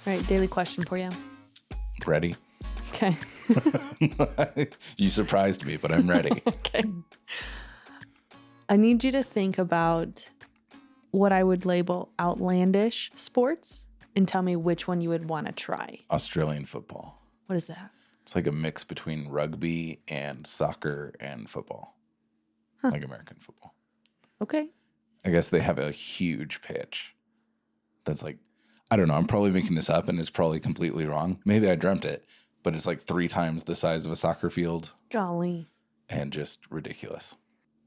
All right, daily question for you. Ready? Okay. You surprised me, but I'm ready. Okay. I need you to think about what I would label outlandish sports and tell me which one you would want to try. Australian football. What is that? It's like a mix between rugby and soccer and football. Like American football. Okay. I guess they have a huge pitch. That's like, I don't know. I'm probably making this up and it's probably completely wrong. Maybe I dreamt it, but it's like 3 times the size of a soccer field Golly. and just ridiculous.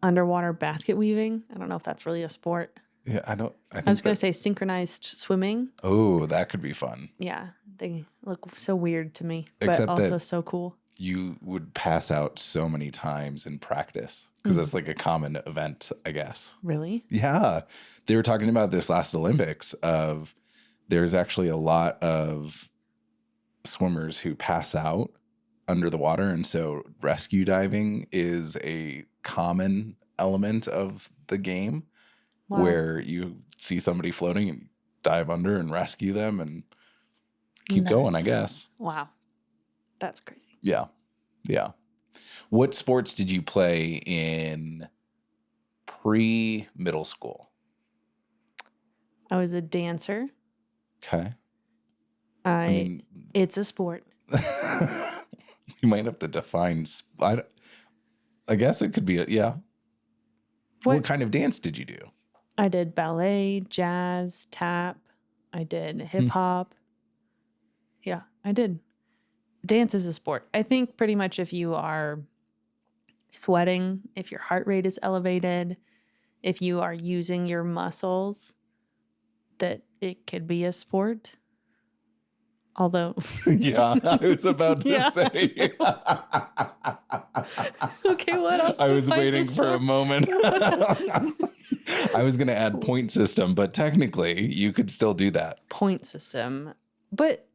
Underwater basket weaving. I don't know if that's really a sport. Yeah, I I was going to say synchronized swimming. Oh, that could be fun. Yeah. They look so weird to me, Except but also that so cool. you would pass out so many times in practice because that's like a common event, I guess. Really? Yeah. They were talking about this last Olympics of there's actually a lot of swimmers who pass out under the water. And so rescue diving is a common element of the game. Wow. Where you see somebody floating and dive under and rescue them and keep going, I guess. Wow. That's crazy. Yeah. Yeah. What sports did you play in pre-middle school? I was a dancer. Okay. It's a sport. You might have to define. I guess it could be, yeah. What kind of dance did you do? I did ballet, jazz, tap. I did hip hop. Yeah, I did. Dance is a sport. I think pretty much if you are sweating, if your heart rate is elevated, if you are using your muscles, that it could be a sport. Although. Yeah, I was about to say. Okay, what else? I was waiting for a moment. I was going to add point system, but technically you could still do that. Point system. But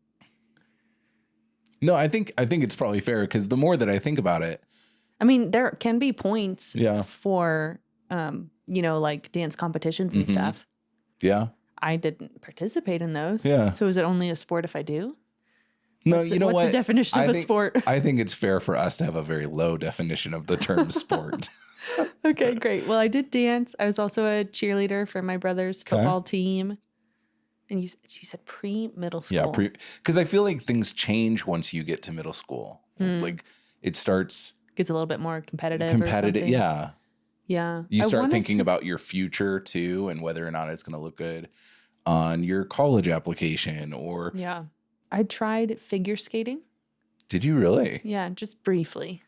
no, I think it's probably fair because the more that I think about it. I mean, there can be points for, like dance competitions and stuff. Yeah. I didn't participate in those. Yeah. So is it only a sport if I do? No, What's the definition of a sport? I think it's fair for us to have a very low definition of the term sport. Okay, great. Well, I did dance. I was also a cheerleader for my brother's football team. And you said pre-middle school. Yeah, because I feel like things change once you get to middle school. Like it starts. Gets a little bit more competitive. Yeah. Yeah. You start thinking about your future too and whether or not it's going to look good on your college application or. Yeah. I tried figure skating. Did you really? Yeah, just briefly.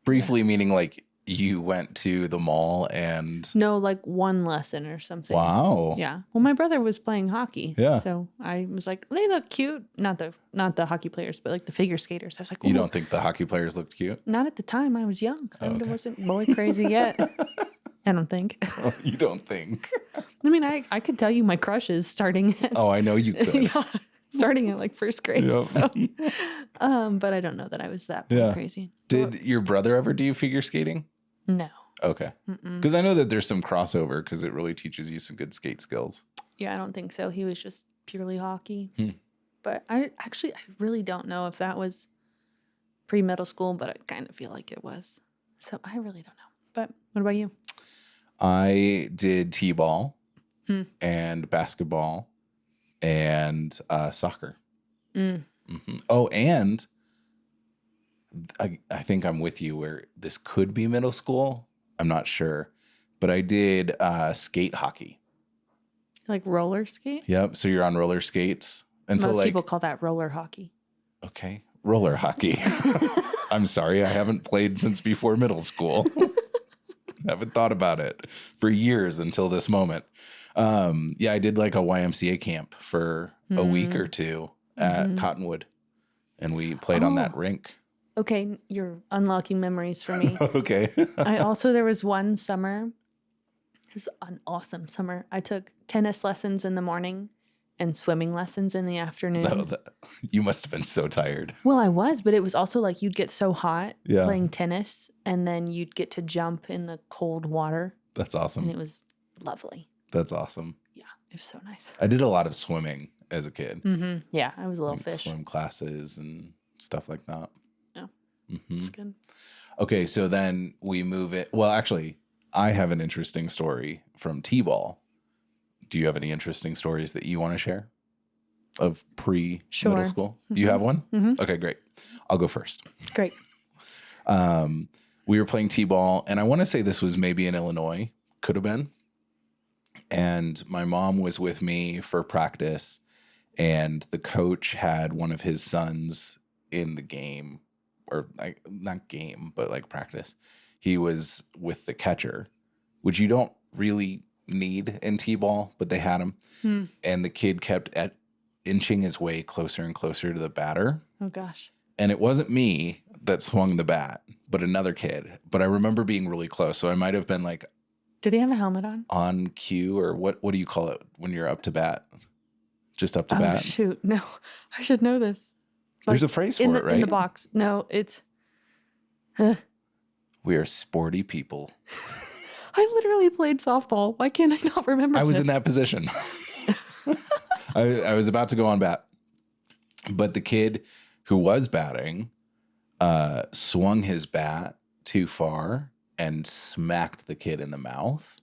Briefly meaning like you went to the mall and. No, like one lesson or something. Wow. Yeah. Well, my brother was playing hockey. Yeah. So I was like, they look cute. Not the hockey players, but like the figure skaters. I was like, you don't think the hockey players looked cute? Not at the time. I was young. I wasn't boy crazy yet. I don't think. Oh, you don't think? I mean, I could tell you my crushes starting at. Oh, I know you could. Yeah, starting at like first grade. Yep. So, but I don't know that I was that crazy. Did your brother ever do figure skating? No. Okay. Because I know that there's some crossover because it really teaches you some good skate skills. Yeah, I don't think so. He was just purely hockey. But I really don't know if that was pre-middle school, but I kind of feel like it was. So I really don't know. But what about you? I did t-ball and basketball and soccer. Oh, and I think I'm with you where this could be middle school. I'm not sure. But I did skate hockey. Like roller skate? Yep. So you're on roller skates. And Most so people call that roller hockey. Okay. Roller hockey. I'm sorry. I haven't played since before middle school. Haven't thought about it for years until this moment. Yeah, I did like a YMCA camp for a week or two at Cottonwood. And we played on that rink. Okay, you're unlocking memories for me. Okay. There was one summer, it was an awesome summer. I took tennis lessons in the morning and swimming lessons in the afternoon. You must have been so tired. Well, I was, but it was also like you'd get so hot Yeah. playing tennis and then you'd get to jump in the cold water. That's awesome. And it was lovely. That's awesome. Yeah, it was so nice. I did a lot of swimming as a kid. Mm-hmm. Yeah, I was a little Like fish. swim classes and stuff like that. Yeah, Mm-hmm. that's good. Okay, so then we move it. Well, actually, I have an interesting story from T-ball. Do you have any interesting stories that you want to share of pre-middle Sure. school? Mm-hmm. You have one? Mm-hmm. Okay, great. I'll go first. Great. We were playing T-ball, and I want to say this was maybe in Illinois. Could have been. And my mom was with me for practice, and the coach had one of his sons in the game, or like not game, but like practice. He was with the catcher, which you don't really need in T-ball, but they had him. And the kid kept inching his way closer and closer to the batter. Oh, gosh. And it wasn't me that swung the bat, but another kid. But I remember being really close. So I might have been like, did he have a helmet on cue, or what do you call it when you're up to bat? Just up to bat? Shoot. No, I should know this. There's a phrase for it, right? In the box. No, it's... We are sporty people. I literally played softball. Why can't I not remember I was this? in that position. I was about to go on bat. But the kid who was batting swung his bat too far and smacked the kid in the mouth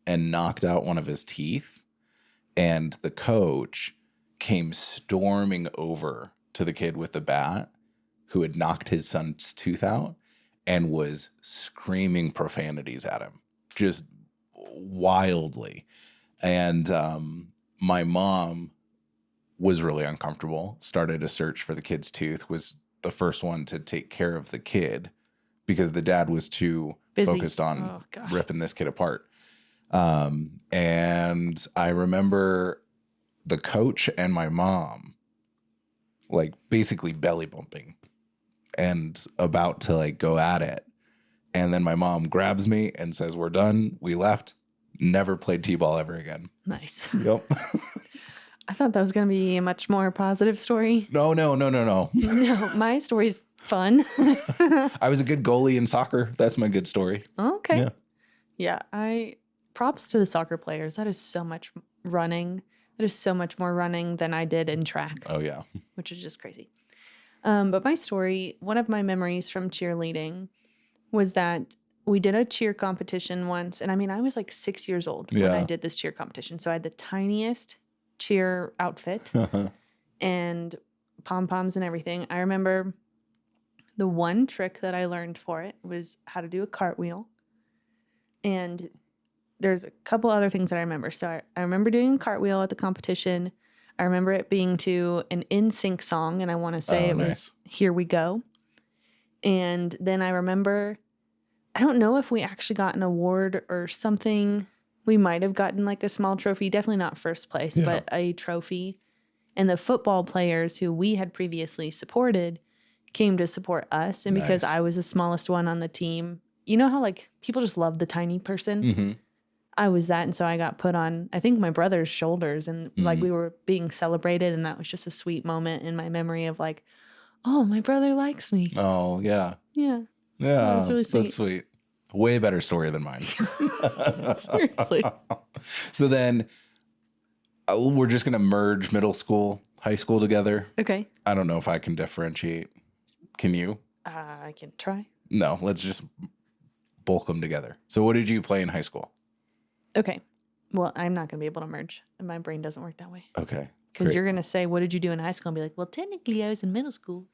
and knocked out one of his teeth. And the coach came storming over to the kid with the bat who had knocked his son's tooth out and was screaming profanities at him, just wildly. And my mom was really uncomfortable, started a search for the kid's tooth, was the first one to take care of the kid because the dad was too busy, focused on ripping this kid apart. And I remember the coach and my mom like basically belly bumping and about to like go at it. And then my mom grabs me and says, "We're done." We left. Never played T-ball ever again. Nice. Yep. I thought that was going to be a much more positive story. No. No, my story's fun. I was a good goalie in soccer. That's my good story. Okay. Yeah, props to the soccer players. That is so much running. That is so much more running than I did in track. Oh, yeah. Which is just crazy. But my story, one of my memories from cheerleading was that we did a cheer competition once. And I mean, I was like 6 years old when I did this cheer competition. So I had the tiniest cheer outfit and pom-poms and everything. I remember the one trick that I learned for it was how to do a cartwheel. And there's a couple other things that I remember. So I remember doing a cartwheel at the competition. I remember it being to an NSYNC song, and I want to say was Here We Go. And then I remember, I don't know if we actually got an award or something. We might have gotten like a small trophy, definitely not first place, but a trophy. And the football players who we had previously supported came to support us. And because I was the smallest one on the team, you know how like people just love the tiny person? Mm-hmm. I was that. And so I got put on, I think, my brother's shoulders, and like we were being celebrated. And that was just a sweet moment in my memory of like, oh, my brother likes me. Oh, yeah. Yeah. Yeah. So that was really sweet. That's sweet. Way better story than mine. Seriously. So then we're just going to merge middle school, high school together. Okay. I don't know if I can differentiate. Can you? I can try. No, let's just bulk them together. So what did you play in high school? Okay. Well, I'm not going to be able to merge. My brain doesn't work that way. Okay. Because you're going to say, what did you do in high school? And be like, well, technically I was in middle school.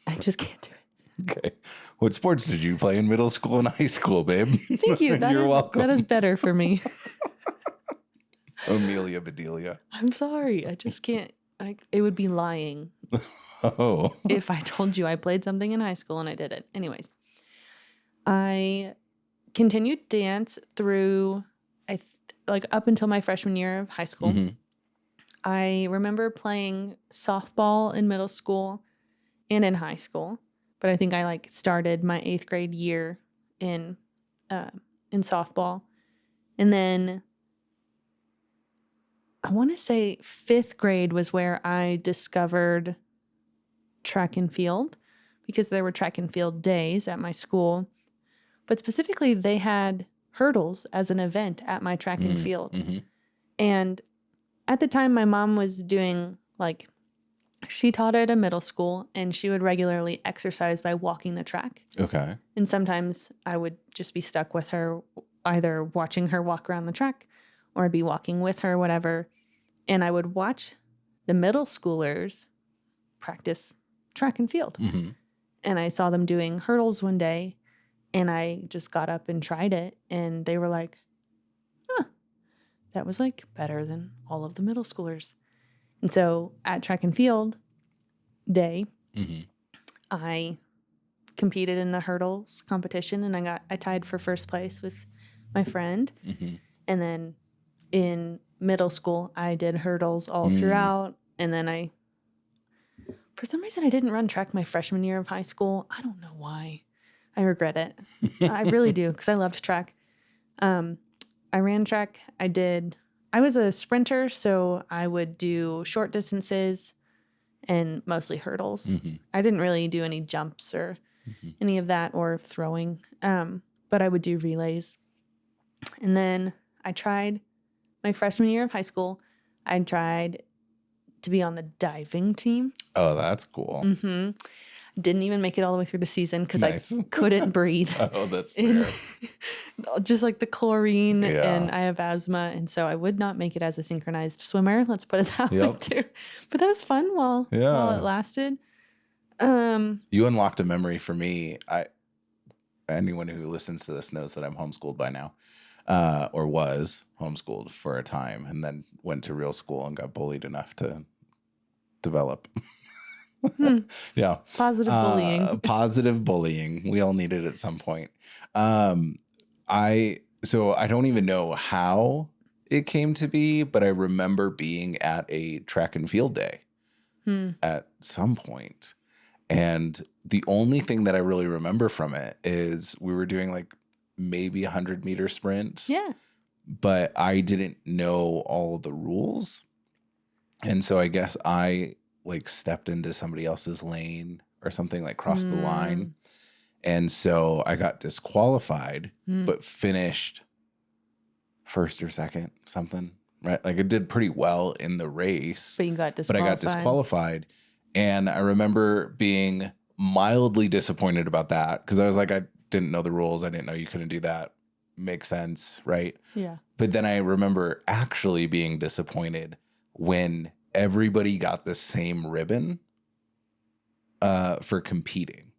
I just can't do it. Okay. What sports did you play in middle school and high school, babe? Thank you. You're welcome. That is better for me. Amelia Bedelia. I'm sorry. I just can't. It would be lying if I told you I played something in high school and I did it. Anyways, I continued dance through, like up until my freshman year of high school. Mm-hmm. I remember playing softball in middle school and in high school. But I think I like started my 8th grade year in softball. And then I want to say 5th grade was where I discovered track and field, because there were track and field days at my school. But specifically, they had hurdles as an event at my track and field. Mm-hmm. And at the time, my mom was doing like, she taught at a middle school and she would regularly exercise by walking the track. Okay. And sometimes I would just be stuck with her, either watching her walk around the track or I'd be walking with her, whatever. And I would watch the middle schoolers practice track and field. Mm-hmm. And I saw them doing hurdles one day and I just got up and tried it. And they were like, huh, that was like better than all of the middle schoolers. And so at track and field day, Mm-hmm. I competed in the hurdles competition and I tied for first place with my friend. Mm-hmm. And then in middle school, I did hurdles all throughout. And then for some reason, I didn't run track my freshman year of high school. I don't know why. I regret it. I really do, because I loved track. I ran track. I was a sprinter, so I would do short distances and mostly hurdles. Mm-hmm. I didn't really do any jumps or any of that or throwing, but I would do relays. And then I tried my freshman year of high school. I tried to be on the diving team. Oh, that's cool. Mm-hmm. Didn't even make it all the way through the season because Nice. I couldn't breathe. Oh, that's fair. Just like the chlorine, Yeah. and I have asthma, and so I would not make it as a synchronized swimmer. Let's put it that way too. But that was fun while it lasted. You unlocked a memory for me. Anyone who listens to this knows that I'm homeschooled by now, or was homeschooled for a time, and then went to real school and got bullied enough to develop. Yeah. Positive bullying. Positive bullying. We all need it at some point. I don't even know how it came to be, but I remember being at a track and field day at some point. And the only thing that I really remember from it is we were doing like maybe 100-meter sprint. Yeah. But I didn't know all the rules. And so I guess I like stepped into somebody else's lane or something, like crossed the line. And so I got disqualified, but finished first or second, something, right? Like I did pretty well in the race. But you got disqualified. But I got disqualified. And I remember being mildly disappointed about that because I was like, I didn't know the rules. I didn't know you couldn't do that. Makes sense, right? Yeah. But then I remember actually being disappointed when everybody got the same ribbon for competing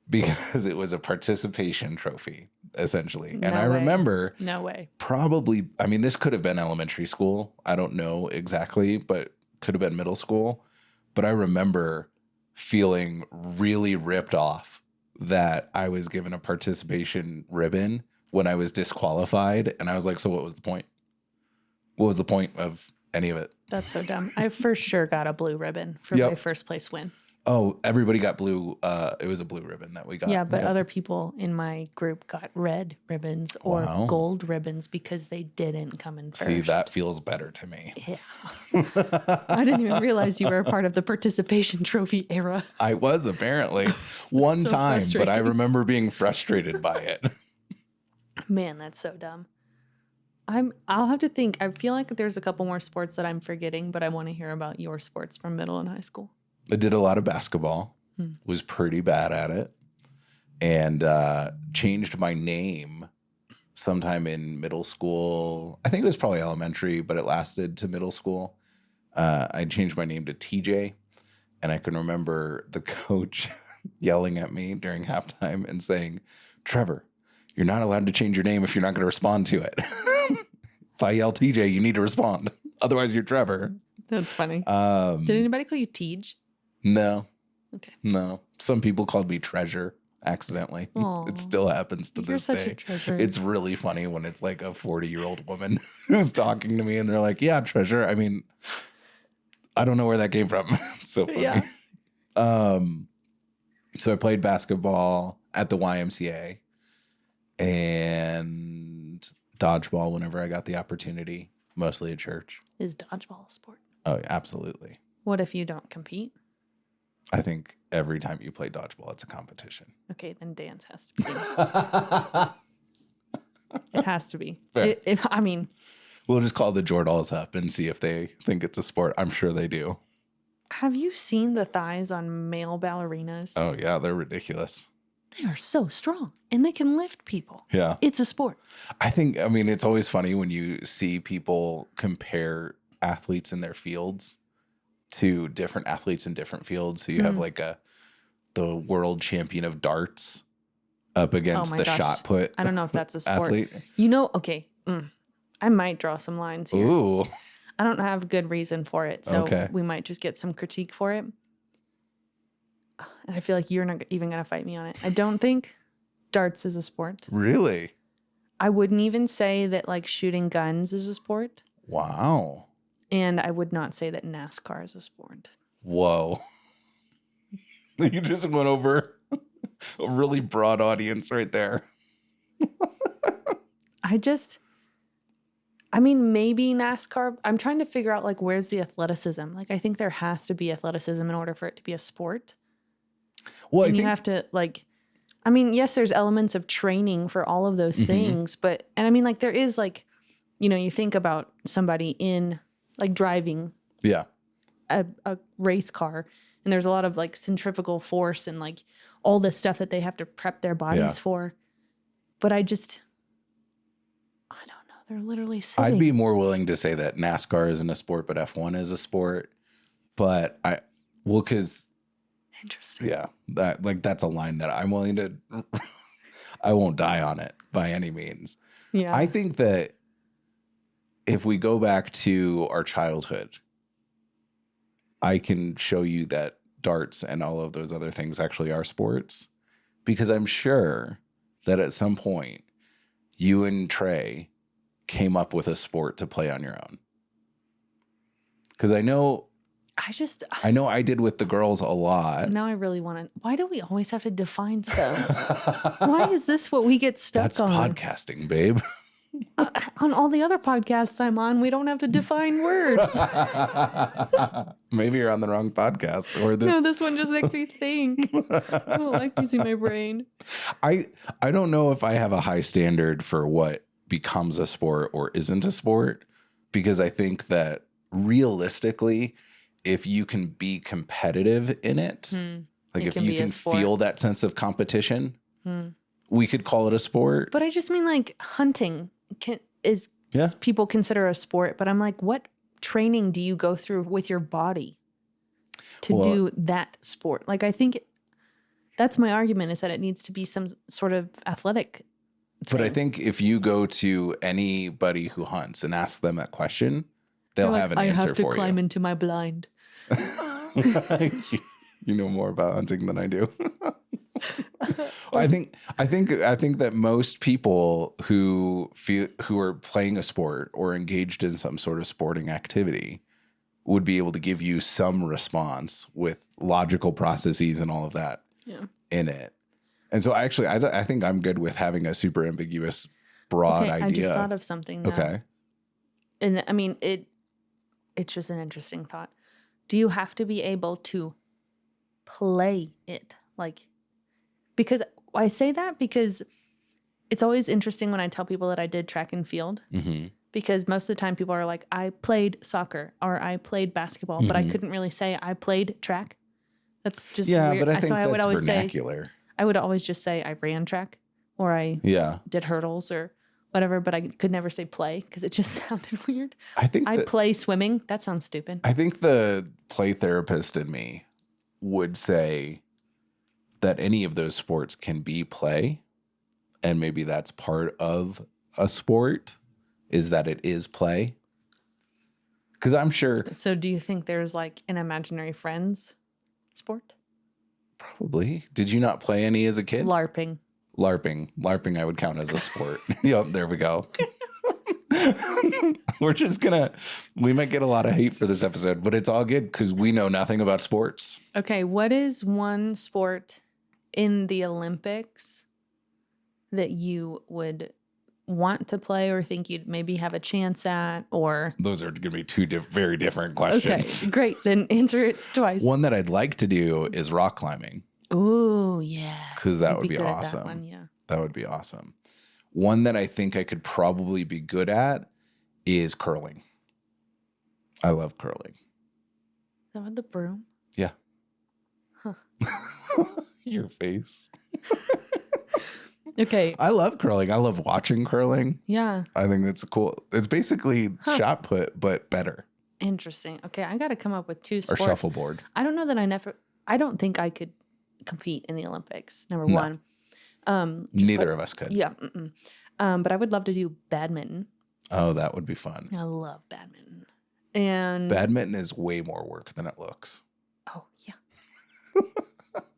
because it was a participation trophy, essentially. No and I way. remember No way. probably, I mean, this could have been elementary school. I don't know exactly, but could have been middle school. But I remember feeling really ripped off that I was given a participation ribbon when I was disqualified. And I was like, so what was the point? What was the point of any of it? That's so dumb. I for sure got a blue ribbon for my first place win. Oh, everybody got blue. It was a blue ribbon that we got. Yeah, but other people in my group got red ribbons or gold ribbons because they didn't come in first. See, that feels better to me. Yeah. I didn't even realize you were a part of the participation trophy era. I was apparently one So time, but I frustrating. remember being frustrated by it. Man, that's so dumb. I'll have to think. I feel like there's a couple more sports that I'm forgetting, but I want to hear about your sports from middle and high school. I did a lot of basketball, was pretty bad at it, and changed my name sometime in middle school. I think it was probably elementary, but it lasted to middle school. I changed my name to TJ, and I can remember the coach yelling at me during halftime and saying, "Trevor, you're not allowed to change your name if you're not going to respond to it. If I yell TJ, you need to respond. Otherwise, you're Trevor." That's funny. Did anybody call you Tej? No. Okay. No. Some people called me Treasure accidentally. Aw. It still happens to You're this such day. a treasure. It's really funny when it's like a 40-year-old woman who's talking to me and they're like, "Yeah, Treasure." I mean, I don't know where that came from. It's so funny. Yeah. So I played basketball at the YMCA and dodgeball whenever I got the opportunity, mostly at church. Is dodgeball a sport? Oh, absolutely. What if you don't compete? I think every time you play dodgeball, it's a competition. Okay, then dance has to be. It has to be. Fair. I mean, We'll just call the Jordals up and see if they think it's a sport. I'm sure they do. Have you seen the thighs on male ballerinas? Oh, yeah, they're ridiculous. They are so strong and they can lift people. Yeah. It's a sport. I mean, it's always funny when you see people compare athletes in their fields to different athletes in different fields. So you have like the world champion of darts up against the shot put. I don't know if that's a sport. Athlete. You know, okay. I might draw some lines here. Ooh. I don't have a good reason for it. So we might just get some critique for it. And I feel like you're not even going to fight me on it. I don't think darts is a sport. Really? I wouldn't even say that like shooting guns is a sport. Wow. And I would not say that NASCAR is a sport. Whoa. You just went over a really broad audience right there. I mean, maybe NASCAR. I'm trying to figure out like where's the athleticism. Like I think there has to be athleticism in order for it to be a sport. Well, and you have to like, I mean, yes, there's elements of training for all of those things, but, and I mean, like there is like, you know, you think about somebody in like driving a race car, and there's a lot of like centrifugal force and like all the stuff that they have to prep their bodies for. But I don't know. They're literally silly. I'd be more willing to say that NASCAR isn't a sport, but F1 is a sport. But because interesting. Yeah, that's a line that I'm willing to. I won't die on it by any means. Yeah, I think that if we go back to our childhood, I can show you that darts and all of those other things actually are sports, because I'm sure that at some point you and Trey came up with a sport to play on your own. Because I know I did with the girls a lot. Now I really want to. Why do we always have to define stuff? Why is this what we get stuck That's on? That's podcasting, babe. On all the other podcasts I'm on, we don't have to define words. Maybe you're on the wrong podcast, or this. No, this one just makes me think. I don't like using my brain. I don't know if I have a high standard for what becomes a sport or isn't a sport, because I think that realistically, if you can be competitive in it, like if you can feel that sense of competition, we could call it a sport. But I just mean like hunting is people consider a sport, but I'm like, what training do you go through with your body to do that sport? Like, I think that's my argument, is that it needs to be some sort of athletic thing. But I think if you go to anybody who hunts and ask them that question, they'll have an answer for you. I have to climb into my blind. You know more about hunting than I do. I think that most people who are playing a sport or engaged in some sort of sporting activity would be able to give you some response with logical processes and all of that in it. And so actually, I think I'm good with having a super ambiguous, broad idea. I just thought of something now. Okay. And I mean, it's just an interesting thought. Do you have to be able to play it? Like, because I say that because it's always interesting when I tell people that I did track and field, because most of the time people are like, I played soccer or I played basketball, but I couldn't really say I played track. That's just weird. But I think I would always vernacular. I would always just say I ran track or I did hurdles or whatever, but I could never say play because it just sounded weird. I play swimming. That sounds stupid. I think the play therapist in me would say that any of those sports can be play, and maybe that's part of a sport, is that it is play. Because I'm sure. So do you think there's like an imaginary friends sport? Probably. Did you not play any as a kid? LARPing I would count as a sport. Yep, there we go. We might get a lot of hate for this episode, but it's all good because we know nothing about sports. Okay, what is one sport in the Olympics that you would want to play or think you'd maybe have a chance at? Or those are going to be two very different questions. Okay, great. Then answer it twice. One that I'd like to do is rock climbing. Ooh, yeah. Because that would be awesome. That would be awesome. One that I think I could probably be good at is curling. I love curling. Is that with the broom? Yeah. Huh. Your face. Okay. I love curling. I love watching curling. Yeah. I think that's cool. It's basically shot put, but better. Interesting. Okay, I got to come up with two Or sports. shuffleboard. I don't know that I don't think I could compete in the Olympics. Number No. one. Neither of us could. Yeah. But I would love to do badminton. Oh, that would be fun. I love badminton. And Badminton is way more work than it looks. oh yeah.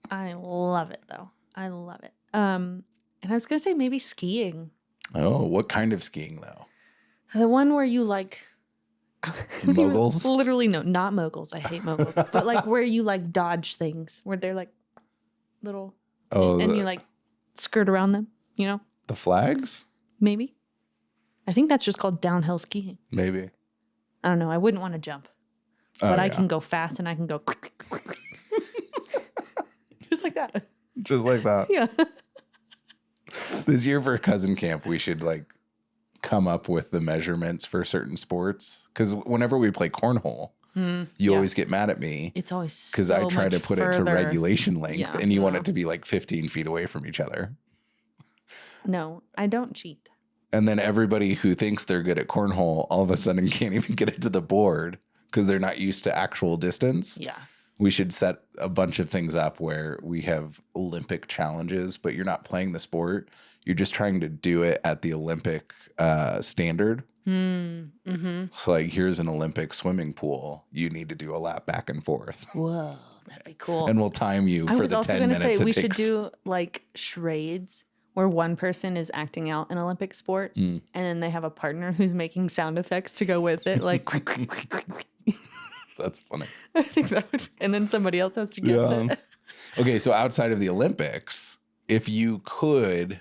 I love it though. I love it. And I was gonna say maybe skiing. Oh, what kind of skiing though? The one where you like Moguls? Literally no, not moguls. I hate moguls. But like where you like dodge things, where they're like little and you like skirt around them, you know? The flags? Maybe. I think that's just called downhill skiing. Maybe. I don't know. I wouldn't want to jump. But I can go fast and I can go just like that. Just like that. Yeah. This year for cousin camp, we should like come up with the measurements for certain sports. Because whenever we play cornhole, you always get mad at me. It's always because I try to put it to regulation length and you want it to be like 15 feet away from each other. No, I don't cheat. And then everybody who thinks they're good at cornhole all of a sudden can't even get it to the board because they're not used to actual distance. Yeah. We should set a bunch of things up where we have Olympic challenges, but you're not playing the sport. You're just trying to do it at the Olympic standard. Mm-hmm. So like, here's an Olympic swimming pool. You need to do a lap back and forth. Whoa, that'd be cool. And we'll time you for the 10 minutes it takes. We should do like charades where one person is acting out an Olympic sport and then they have a partner who's making sound effects to go with it. Like, that's funny. I think that would, and then somebody else has to guess it. Okay, so outside of the Olympics, if you could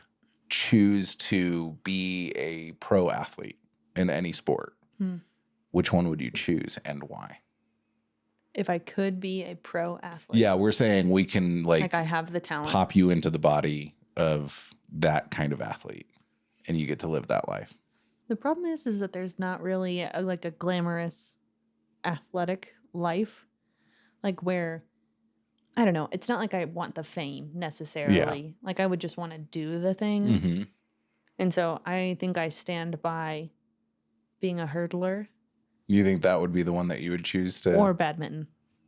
choose to be a pro athlete in any sport, which one would you choose and why? If I could be a pro athlete. Yeah, we're saying we can like I have the talent. Pop you into the body of that kind of athlete and you get to live that life. The problem is that there's not really a glamorous athletic life, like where, I don't know, it's not like I want the fame necessarily. Yeah. Like I would just want to do the thing. Mm-hmm. And so I think I stand by being a hurdler. You think that would be the one that you would choose to? Or badminton.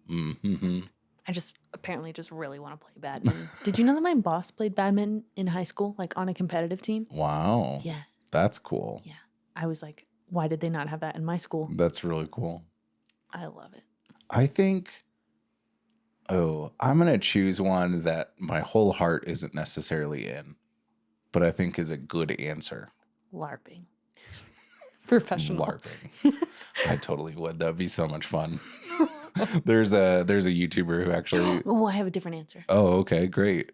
Mm-hmm. I apparently really want to play badminton. Did you know that my boss played badminton in high school, like on a competitive team? Wow. Yeah. That's cool. Yeah. I was like, why did they not have that in my school? That's really cool. I love it. I think, I'm going to choose one that my whole heart isn't necessarily in, but I think is a good answer. LARPing. Professional. LARPing. I totally would. That'd be so much fun. There's a YouTuber who actually. Oh, I have a different answer. Oh, okay, great.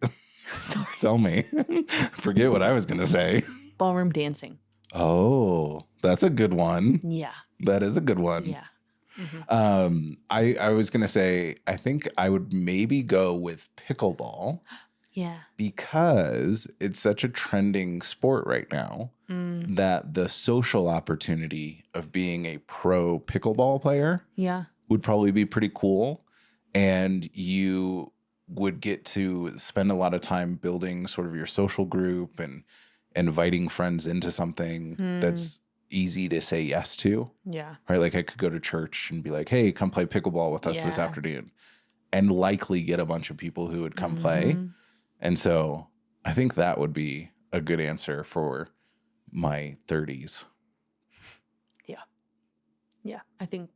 Tell me. Forget what I was going to say. Ballroom dancing. Oh, that's a good one. Yeah. That is a good one. Yeah. Mm-hmm. I was going to say, I think I would maybe go with pickleball. Yeah. Because it's such a trending sport right now that the social opportunity of being a pro pickleball player would probably be pretty cool. And you would get to spend a lot of time building sort of your social group and inviting friends into something that's easy to say yes to. Yeah. Right? Like I could go to church and be like, hey, come play pickleball with us this afternoon. And likely get a bunch of people who would come play. And so I think that would be a good answer for my 30s. Yeah. Yeah. I think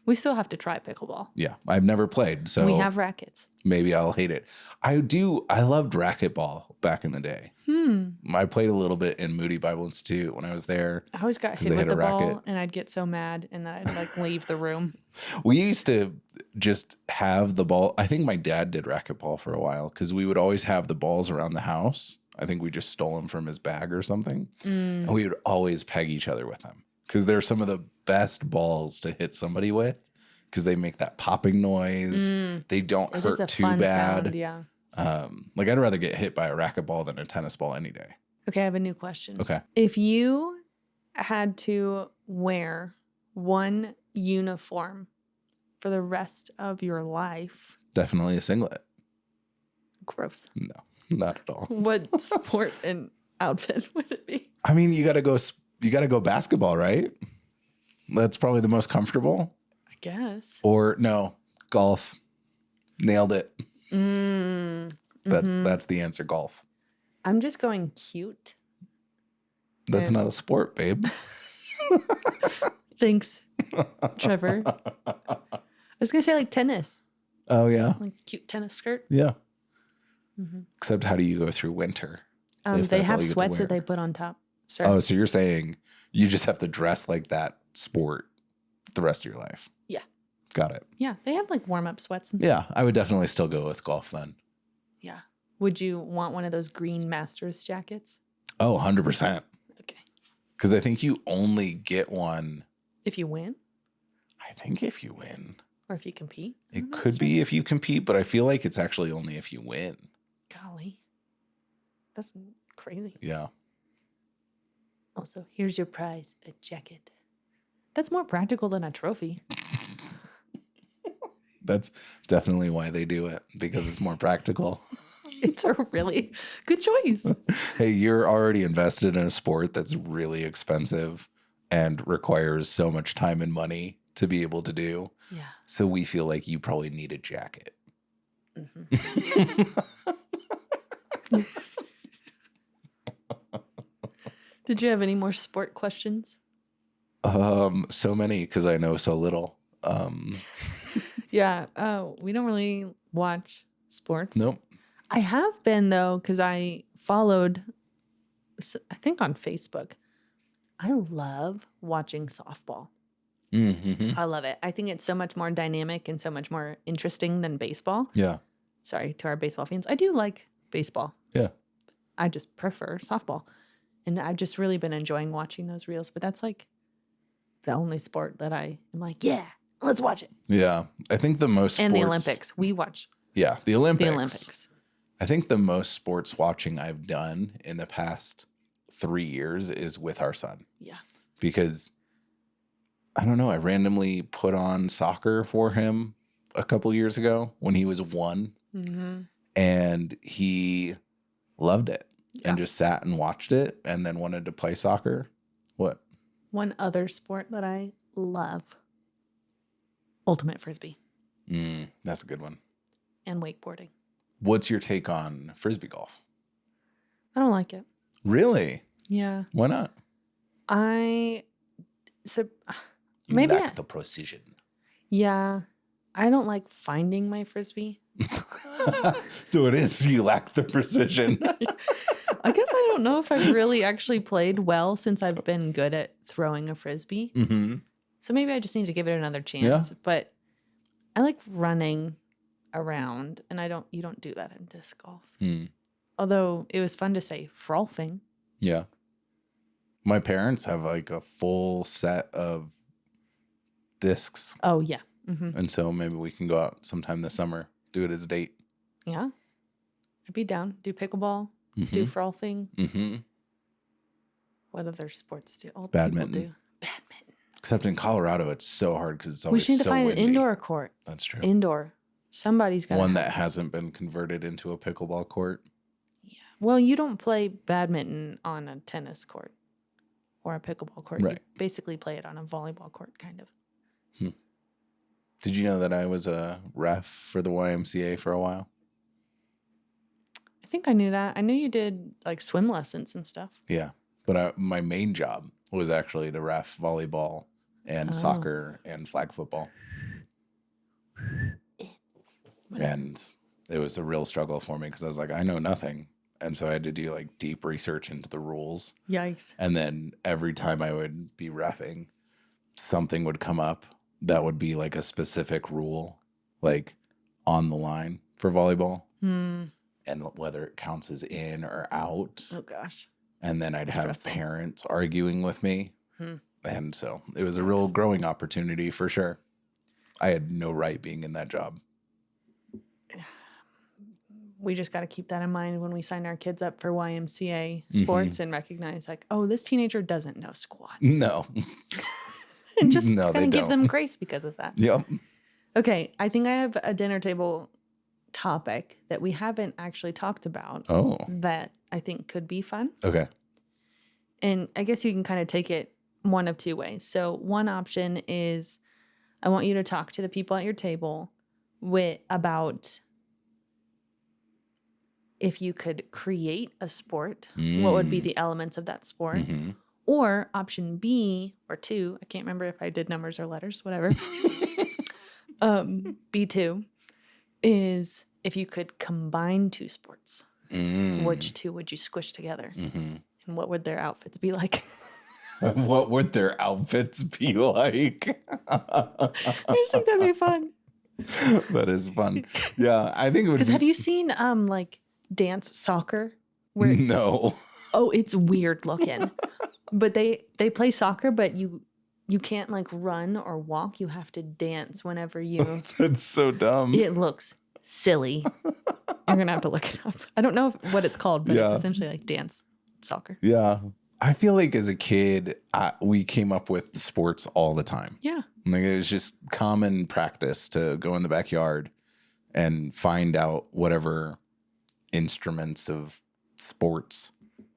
we still have to try pickleball. Yeah. I've never played. So we have rackets. Maybe I'll hate it. I loved racquetball back in the day. I played a little bit in Moody Bible Institute when I was there. I always got hit with the ball and I'd get so mad and then I'd like leave the room. We used to just have the ball. I think my dad did racquetball for a while because we would always have the balls around the house. I think we just stole them from his bag or something. And we would always peg each other with them because they're some of the best balls to hit somebody with because they make that popping noise. They don't hurt too bad. Sound, yeah. Like I'd rather get hit by a racquetball than a tennis ball any day. Okay, I have a new question. Okay. If you had to wear one uniform for the rest of your life? Definitely a singlet. Gross. No, not at all. What sport and outfit would it be? I mean, you got to go basketball, right? That's probably the most comfortable. I guess. Or no, golf. Nailed it. Mm-hmm. That's the answer, golf. I'm just going cute. That's not a sport, babe. Thanks, Trevor. I was going to say like tennis. Oh, yeah. Like cute tennis skirt. Yeah. Mm-hmm. Except how do you go through winter? They have sweats that they put on top. Sir. Oh, so you're saying you just have to dress like that sport the rest of your life? Yeah. Got it. Yeah. They have like warm-up sweats and stuff. Yeah, I would definitely still go with golf then. Yeah. Would you want one of those green Masters jackets? Oh, 100%. Okay. Because I think you only get one. If you win? I think if you win. Or if you compete? It could be if you compete, but I feel like it's actually only if you win. Golly. That's crazy. Yeah. Also, here's your prize, a jacket. That's more practical than a trophy. That's definitely why they do it, because it's more practical. It's a really good choice. Hey, you're already invested in a sport that's really expensive and requires so much time and money to be able to do. Yeah. So we feel like you probably need a jacket. Mm-hmm. Did you have any more sport questions? So many, because I know so little. Yeah. We don't really watch sports. Nope. I have been, though, because I followed, I think on Facebook. I love watching softball. Mm-hmm. I love it. I think it's so much more dynamic and so much more interesting than baseball. Yeah. Sorry to our baseball fans. I do like baseball. Yeah. I just prefer softball. And I've just really been enjoying watching those reels. But that's like the only sport that I am like, yeah, let's watch it. Yeah. I think the most And sports, the Olympics. We watch Yeah. The Olympics. the Olympics. I think the most sports watching I've done in the past 3 years is with our son. Yeah. Because I don't know, I randomly put on soccer for him a couple years ago when he was 1, Mm-hmm. and he loved it and just sat and watched it and then wanted to play soccer. What? One other sport that I love, ultimate frisbee That's a good one. and wakeboarding. What's your take on frisbee golf? I don't like it. Really? Yeah. Why not? So You maybe lack the precision. yeah, I don't like finding my frisbee. So it is, you lack the precision. I guess I don't know if I've really actually played well since I've been good at throwing a frisbee. Mm-hmm. So maybe I just need to give it another chance. Yeah. But I like running around, and you don't do that in disc golf. Although it was fun to say frolfing. Yeah. My parents have like a full set of discs. Oh, yeah. Mm-hmm. And so maybe we can go out sometime this summer, do it as a date. Yeah. I'd be down. Do pickleball, do frolfing. Mm-hmm. What other sports do old Badminton. people do? Badminton. Except in Colorado, it's so hard because it's We always should need to so find windy. an indoor court. That's true. Indoor. Somebody's got One that hasn't been converted into a pickleball court. Yeah. Well, you don't play badminton on a tennis court or a pickleball court. Right. You basically play it on a volleyball court, kind of. Did you know that I was a ref for the YMCA for a while? I think I knew that. I knew you did like swim lessons and stuff. Yeah. But my main job was actually to ref volleyball and soccer and flag football. And it was a real struggle for me because I was like, I know nothing. And so I had to do like deep research into the rules. Yikes. And then every time I would be reffing, something would come up that would be like a specific rule, like on the line for volleyball, and whether it counts as in or out. Oh, gosh. And then I'd have Stressful. parents arguing with me. And so it was a real growing opportunity for sure. I had no right being in that job. We just got to keep that in mind when we sign our kids up for YMCA sports and recognize like, oh, this teenager doesn't know squat. No. And just No, they kind of give don't. them grace because of that. Yep. Okay, I think I have a dinner table topic that we haven't actually talked about Oh, that I think could be fun. okay. And I guess you can kind of take it one of two ways. So one option is I want you to talk to the people at your table about if you could create a sport, what would be the elements of that sport? Mm-hmm. Or option B or 2, I can't remember if I did numbers or letters, whatever. B2 is if you could combine 2 sports, which 2 would you squish together? Mm-hmm. And what would their outfits be like? What would their outfits be like? I just think that'd be fun. That is fun. Yeah, I think it would. Because have you seen like dance soccer? Where No. oh, it's weird looking, but they play soccer, but you can't like run or walk. You have to dance whenever you. That's so dumb. It looks silly. You're gonna have to look it up. I don't know what it's called, but Yeah. it's essentially like dance soccer. Yeah. I feel like as a kid, we came up with sports all the time. Yeah. Like it was just common practice to go in the backyard and find out whatever instruments of sports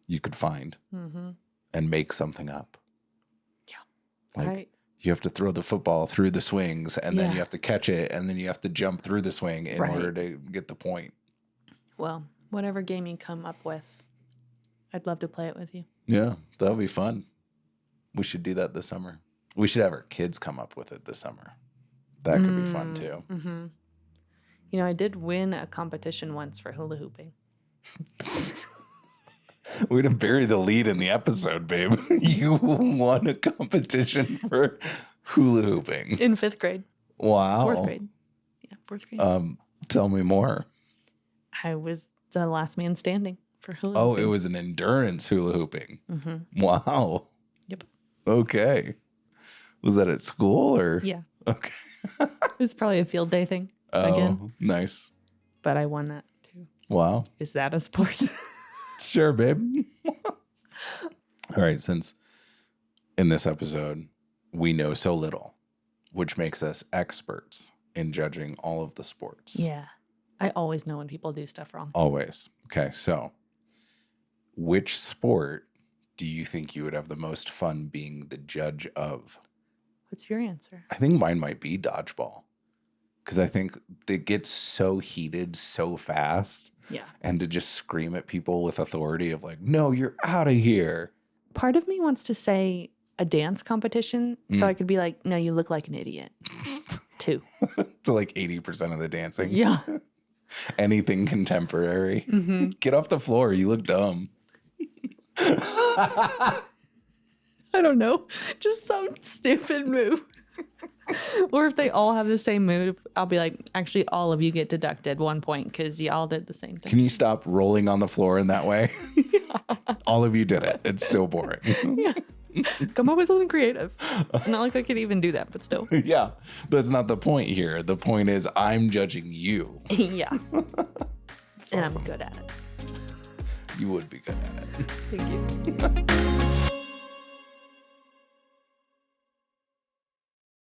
you could find Mm-hmm. and make something up. Yeah. Like you have to throw the football through the swings and then Yeah. you have to catch it and then you have to jump through the swing in Right. order to get the point. Well, whatever game you come up with, I'd love to play it with you. Yeah, that'll be fun. We should do that this summer. We should have our kids come up with it this summer. That could be fun too. Mm-hmm. You know, I did win a competition once for hula hooping. We're going to bury the lead in the episode, babe. You won a competition for hula hooping. In 5th grade. Wow. 4th grade. Yeah, 4th grade. Tell me more. I was the last man standing for hula Oh, hooping. it was an endurance hula hooping. Mm-hmm. Wow. Yep. Okay. Was that at school or? Yeah. Okay. It was probably a field day thing Oh, again, nice. but I won that too. Wow. Is that a sport? Sure, babe. All right. Since in this episode, we know so little, which makes us experts in judging all of the sports. Yeah. I always know when people do stuff wrong. Always. Okay. So, which sport do you think you would have the most fun being the judge of? What's your answer? I think mine might be dodgeball. Because I think it gets so heated so fast. Yeah. And to just scream at people with authority of like, no, you're out of here. Part of me wants to say a dance competition so I could be like, no, you look like an idiot. 2. To like 80% of the dancing. Yeah. Anything contemporary. Mm-hmm. Get off the floor. You look dumb. I don't know. Just some stupid move. Or if they all have the same move, I'll be like, actually, all of you get deducted 1 point because y'all did the same thing. Can you stop rolling on the floor in that way? All of you did it. It's so boring. Yeah. Come up with something creative. It's not like I could even do that, but still. Yeah, that's not the point here. The point is I'm judging you. Yeah. And awesome. I'm good at it. You would be good at it. Thank you.